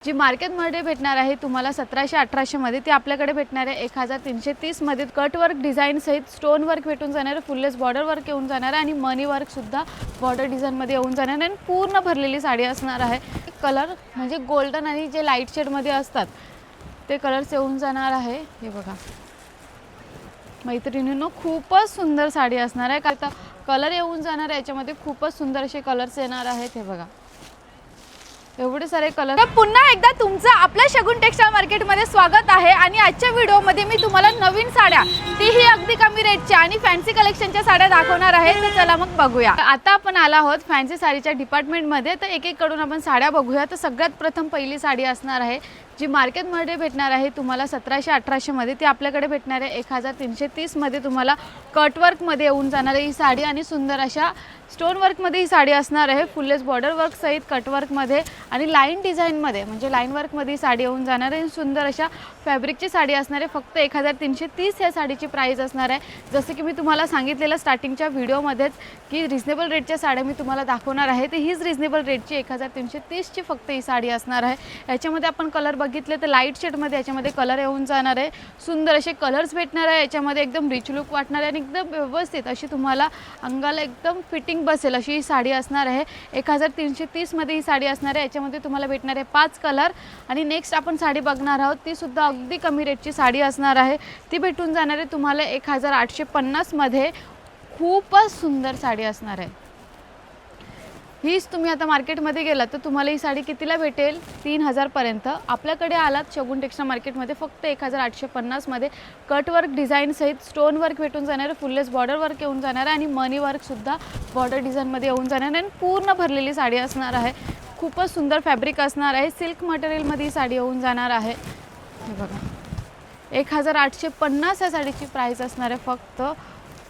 जी मार्केटमध्ये भेटणार आहे तुम्हाला 1700-1800 मध्ये, ती आपल्याकडे भेटणार आहे 1330 मध्ये। कट वर्क डिझाइन सहित स्टोन वर्क भेटून जाणार आहे, फुललेस बॉर्डर वर्क येऊन जाणार आहे आणि मनी वर्क सुद्धा बॉर्डर डिझाइन मध्ये येऊन जाणार आहे आणि पूर्ण भरलेली साडी असणार आहे। कलर म्हणजे गोल्डन आणि जे लाईट शेड मध्ये असतात ते कलर्स येऊन जाणार आहे। हे बघा मैत्रिणींनो, खूपच सुंदर साडी असणार आहे। का कलर येऊन जाणार आहे याच्यामध्ये, खूपच सुंदर असे कलर्स येणार आहेत। हे बघा एवढे सारे कलर। तर पुन्हा एकदा तुमचं आपल्या शगुन टेक्सटाईल मार्केटमध्ये स्वागत आहे आणि आजच्या व्हिडिओमध्ये मी तुम्हाला नवीन साड्या, तीही अगदी कमी रेटच्या आणि फॅन्सी कलेक्शनच्या साड्या दाखवणार आहे। तर चला मग बघूया। आता आपण आलो आहोत फॅन्सी साडीच्या डिपार्टमेंटमध्ये, तर एक एक कडून आपण साड्या बघूया। तर सगळ्यात प्रथम पहिली साडी असणार आहे जी मार्केटमध्ये भेटणार आहे तुम्हाला 1700-1800 मध्ये, ती आपल्याकडे भेटणार आहे 1330 मध्ये। तुम्हाला कट वर्क मध्ये येऊन जाणार आहे ही साडी आणि सुंदर अशा स्टोन वर्क मध्ये ही साडी असणार आहे। फुललेस बॉर्डर वर्क सहित कट वर्क मध्ये आणि लाईन डिझाइन मध्ये, म्हणजे लाईन वर्क मध्ये ही साडी येऊन जाणार आहे। सुंदर अशा फॅब्रिकची साडी असणार आहे। फक्त 1330 या साडीची प्राइस असणार आहे। जसे की मी तुम्हाला सांगितलेलं स्टार्टिंगच्या व्हिडिओमध्येच की रिजनेबल रेटच्या साड्या मी तुम्हाला दाखवणार आहे, तर हीच रिजनेबल रेटची 1330 ची फक्त ही साडी असणार आहे। याच्यामध्ये आपण कलर बघितले तर लाईट शेड मध्ये याच्यामध्ये कलर येऊन जाणार आहे। सुंदर असे कलर्स भेटणार आहे याच्यामध्ये, एकदम रिच लुक वाटणार आहे आणि एकदम व्यवस्थित अशी तुम्हाला अंगाला एकदम फिटिंग बसेल अशी ही साडी असणार आहे। 1330 मध्ये ही साडी असणार आहे। याच्यामध्ये तुम्हाला भेटणार आहे 5 कलर आणि नेक्स्ट आपण साडी बघणार आहोत ती सुद्धा अगदी कमी रेटची साडी असणार आहे। ती भेटून जाणार आहे तुम्हाला 1850 मध्ये। खूपच सुंदर साडी असणार आहे। हीच तुम्ही आता मार्केटमध्ये गेलात तर तुम्हाला ही साडी कितीला भेटेल? 3000 पर्यंत। आपल्याकडे आलात शगुन टेक्सटाईल मार्केटमध्ये फक्त 1850 मध्ये कट वर्क डिझाइन सहित स्टोन वर्क भेटून जाणार आहे, फुललेस बॉर्डर वर्क येऊन जाणार आहे आणि मनी वर्क सुद्धा बॉर्डर डिझाइन मध्ये येऊन जाणार आहे आणि पूर्ण भरलेली साडी असणार आहे। खूपच सुंदर फॅब्रिक असणार आहे, सिल्क मटेरियल मध्ये ही साडी येऊन जाणार आहे। हे बघा 1850 या साडीची प्राइस असणार आहे फक्त।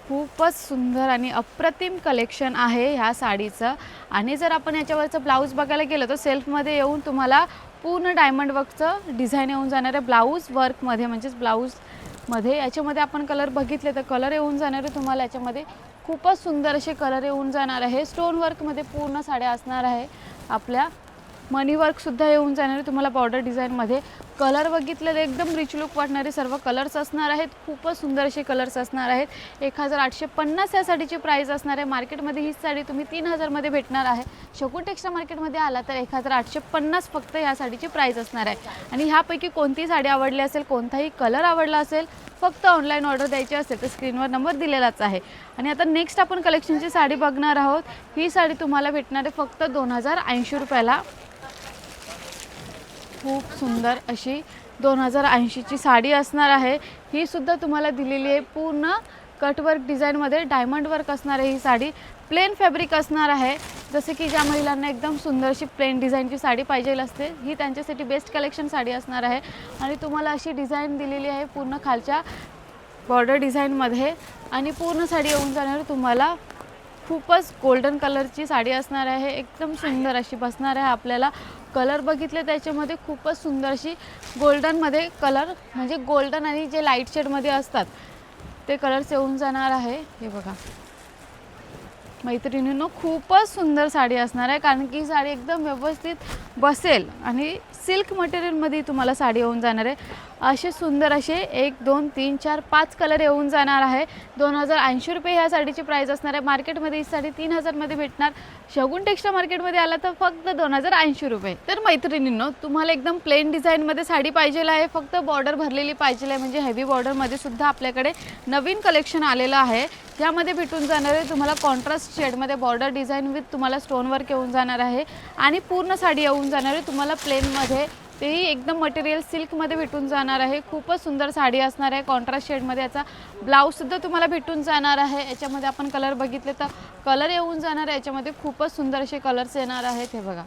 खूपच सुंदर आणि अप्रतिम कलेक्शन आहे ह्या साडीचं। आणि जर आपण याच्यावरचं ब्लाऊज बघायला गेलं तर सेल्फमध्ये येऊन तुम्हाला पूर्ण डायमंड वर्कचं डिझाईन येऊन जाणार आहे ब्लाऊज वर्कमध्ये, म्हणजेच ब्लाऊजमध्ये। याच्यामध्ये आपण कलर बघितले तर कलर येऊन जाणार आहे तुम्हाला याच्यामध्ये, खूपच सुंदर असे कलर येऊन जाणार आहे। स्टोन वर्कमध्ये पूर्ण साड्या असणार आहे आपल्या। मनी वर्क सुद्धा येऊन जाणार आहे तुम्हाला बॉर्डर डिझाईनमध्ये। कलर बघितलेले एकदम रिच लुक वाटणारे सर्व कलर्स असणार आहेत। खूपच सुंदर असे कलर्स असणार आहेत। 1850 या साडीची प्राइस असणार आहे। मार्केटमध्ये ही साडी तुम्ही 3000 मध्ये भेटणार आहे। शगुन टेक्सटाईल मार्केटमध्ये आला तर 1850 फक्त या साडीची प्राइस असणार आहे। आणि ह्यापैकी कोणती साडी आवडली असेल, कोणताही कलर आवडला असेल, फक्त ऑनलाईन ऑर्डर द्यायची असेल तर स्क्रीनवर नंबर दिलेलाच आहे। आणि आता नेक्स्ट आपण कलेक्शनची साडी बघणार आहोत। ही साडी तुम्हाला भेटणार आहे फक्त 2080 रुपयाला। खूप सुंदर अशी 2080 ची साडी असणार आहे। ही सुद्धा तुम्हाला दिलेली आहे पूर्ण कट वर्क डिझाईनमध्ये, डायमंड वर्क असणार आहे। ही साडी प्लेन फॅब्रिक असणार आहे। जसे की ज्या महिलांना एकदम सुंदर अशी प्लेन डिझाईनची साडी पाहिजे असते, ही त्यांच्यासाठी बेस्ट कलेक्शन साडी असणार आहे। आणि तुम्हाला अशी डिझाईन दिलेली आहे पूर्ण खालच्या बॉर्डर डिझाईनमध्ये आणि पूर्ण साडी येऊन जाणार तुम्हाला खूपच गोल्डन कलरची साडी असणार आहे। एकदम सुंदर अशी बसणार आहे आपल्याला। कलर बघितले त्याच्यामध्ये खूपच सुंदर अशी गोल्डनमध्ये कलर, म्हणजे गोल्डन आणि जे लाईट शेडमध्ये असतात ते कलर्स येऊन जाणार आहे। हे बघा मैत्रिणींनो, खूपच सुंदर साडी असणार आहे, कारण की साडी एकदम व्यवस्थित बसेल आणि सिल्क मटेरियलमध्ये तुम्हाला साडी येऊन जाणार आहे। असे सुंदर असे 1 2 3 4 5 कलर येऊन जाणार आहे। 2080 रुपये ह्या साडीची प्राइस असणार आहे। मार्केटमध्ये ही साडी 3000 मध्ये भेटणार। शगुन टेक्सटाईल मार्केटमध्ये आला तर फक्त 2080 रुपये। तर मैत्रिणींनो, तुम्हाला एकदम प्लेन डिझाईनमध्ये साडी पाहिजे आहे, फक्त बॉर्डर भरलेली पाहिजे आहे, म्हणजे हेवी बॉर्डरमध्ये सुद्धा आपल्याकडे नवीन कलेक्शन आलेलं आहे। यामध्ये भेटून जाणार आहे तुम्हाला कॉन्ट्रास्ट शेडमध्ये बॉर्डर डिझाईन विथ तुम्हाला स्टोन वर्क येऊन जाणार आहे आणि पूर्ण साडी येऊन जाणार आहे तुम्हाला प्लेनमध्ये, तेही एकदम मटेरियल सिल्कमध्ये भेटून जाणार आहे। खूपच सुंदर साडी असणार आहे कॉन्ट्रास्ट शेडमध्ये। याचा ब्लाऊज सुद्धा तुम्हाला भेटून जाणार आहे। याच्यामध्ये आपण कलर बघितले तर कलर येऊन जाणार आहे याच्यामध्ये, खूपच सुंदर असे कलर्स येणार आहेत। हे बघा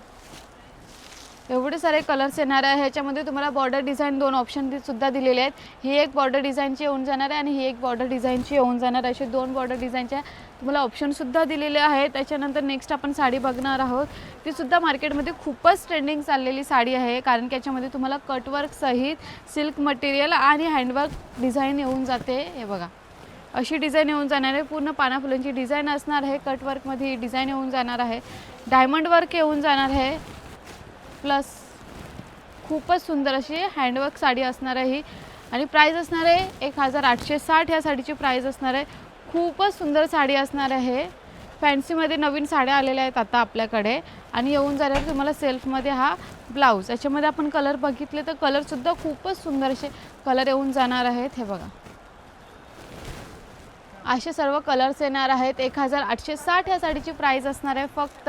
एवढे सारे कलर्स येणार आहे। ह्याच्यामध्ये तुम्हाला बॉर्डर डिझाईन 2 ऑप्शन सुद्धा दिलेले आहेत। ही एक बॉर्डर डिझाईनची येऊन जाणार आहे आणि ही एक बॉर्डर डिझाईनची येऊन जाणार आहे। असे 2 बॉर्डर डिझाईनच्या तुम्हाला ऑप्शन सुद्धा दिलेले आहेत। त्याच्यानंतर नेक्स्ट आपण साडी बघणार आहोत। ती सुद्धा मार्केटमध्ये खूपच ट्रेंडिंग चाललेली साडी आहे, कारण की याच्यामध्ये तुम्हाला कट वर्क सहित सिल्क मटेरियल आणि हँडवर्क डिझाईन येऊन जाते। हे बघा अशी डिझाईन येऊन जाणार आहे। पूर्ण पाना फुलांची डिझाईन असणार आहे। कट वर्कमध्ये ही डिझाईन येऊन जाणार आहे। डायमंड वर्क येऊन जाणार आहे, प्लस खूपच सुंदर अशी हँडवर्क साडी असणार आहे ही आणि प्राइस असणार आहे 1860 ह्या साडीची प्राइस असणार आहे। खूपच सुंदर साडी असणार आहे। फॅन्सीमध्ये नवीन साड्या आलेल्या आहेत आता आपल्याकडे आणि येऊन जाणार तुम्हाला सेल्फमध्ये हा ब्लाऊज। याच्यामध्ये आपण कलर बघितले तर कलरसुद्धा खूपच सुंदर असे कलर येऊन जाणार आहेत। हे बघा असे सर्व कलर्स येणार आहेत। 1860 ह्या साडीची प्राइस असणार आहे फक्त।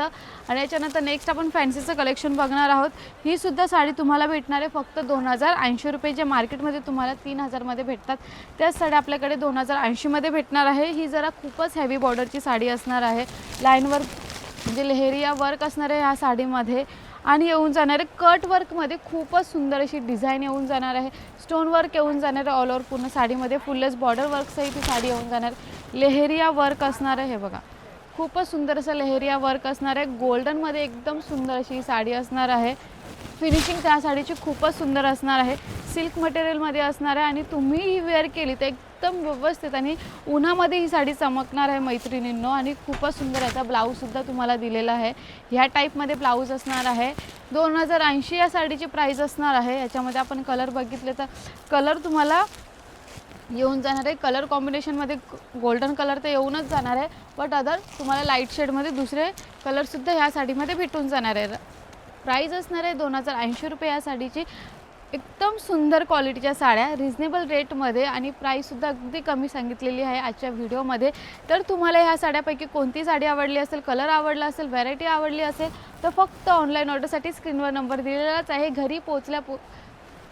आणि याच्यानंतर नेक्स्ट आपण फॅन्सीचं कलेक्शन बघणार आहोत। ही सुद्धा साडी तुम्हाला भेटणार आहे फक्त 2080 रुपये, जे मार्केटमध्ये तुम्हाला 3000 मध्ये भेटतात त्याच साड्या आपल्याकडे 2080 मध्ये भेटणार आहे। ही जरा खूपच हेवी बॉर्डरची साडी असणार आहे। लाईन वर्क म्हणजे लेहरिया वर्क असणार आहे ह्या साडीमध्ये आणि येऊन जाणार आहे कट वर्कमध्ये खूपच सुंदर अशी डिझाईन येऊन जाणार आहे। स्टोन वर्क येऊन जाणार आहे ऑल ओव्हर पूर्ण साडीमध्ये। फुललेस बॉर्डर वर्कसहित ही साडी येऊन जाणार। लेहरिया वर्क असणार आहे। हे बघा खूपच सुंदर असं लेहरिया वर्क असणार आहे। गोल्डनमध्ये एकदम सुंदर अशी ही साडी असणार आहे। फिनिशिंग त्या साडीची खूपच सुंदर असणार आहे। सिल्क मटेरियलमध्ये असणार आहे आणि तुम्ही ही वेअर केली तर एकदम व्यवस्थित आणि उन्हामध्ये ही साडी चमकणार आहे मैत्रिणींनो। आणि खूपच सुंदर याचा ब्लाऊजसुद्धा तुम्हाला दिलेला आहे। ह्या टाईपमध्ये ब्लाऊज असणार आहे। 2080 या साडीची प्राइस असणार आहे। याच्यामध्ये आपण कलर बघितले तर कलर तुम्हाला येऊन जाणार आहे। कलर कॉम्बिनेशनमध्ये गोल्डन कलर तर येऊनच जाणार आहे, बट अदर तुम्हाला लाईट शेडमध्ये दुसरे कलरसुद्धा ह्या साडीमध्ये भेटून जाणार आहे। प्राइस असणार आहे 2080 रुपये या साडीची। एकदम सुंदर क्वालिटीच्या साड्या रिजनेबल रेटमध्ये आणि प्राईससुद्धा अगदी कमी सांगितलेली आहे आजच्या व्हिडिओमध्ये। तर तुम्हाला ह्या साड्यापैकी कोणती साडी आवडली असेल, कलर आवडला असेल, व्हरायटी आवडली असेल तर फक्त ऑनलाईन ऑर्डरसाठी स्क्रीनवर नंबर दिलेलाच आहे। घरी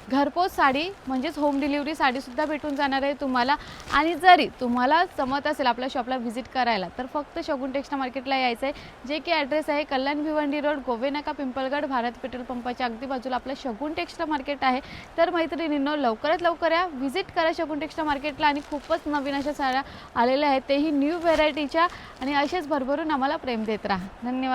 घरपोच साडी म्हणजेच होम डिलिव्हरी साडीसुद्धा भेटून जाणार आहे तुम्हाला। आणि जरी तुम्हाला जमत असेल आपल्या शॉपला व्हिजिट करायला तर फक्त शगुन टेक्स्टाईल मार्केटला यायचं आहे, जे की ॲड्रेस आहे कल्याण भिवंडी रोड, गोवेनाका, पिंपळगड, भारत पेट्रोल पंपाच्या अगदी बाजूला आपलं शगुन टेक्स्टाईल मार्केट आहे। तर मैत्रिणींनो लवकरात लवकर या, व्हिजिट करा शगुन टेक्स्टाईल मार्केटला। आणि खूपच नवीन अशा साड्या आलेल्या आहेत, तेही न्यू व्हेरायटीच्या, आणि असेच भरभरून आम्हाला प्रेम देत राहा। धन्यवाद।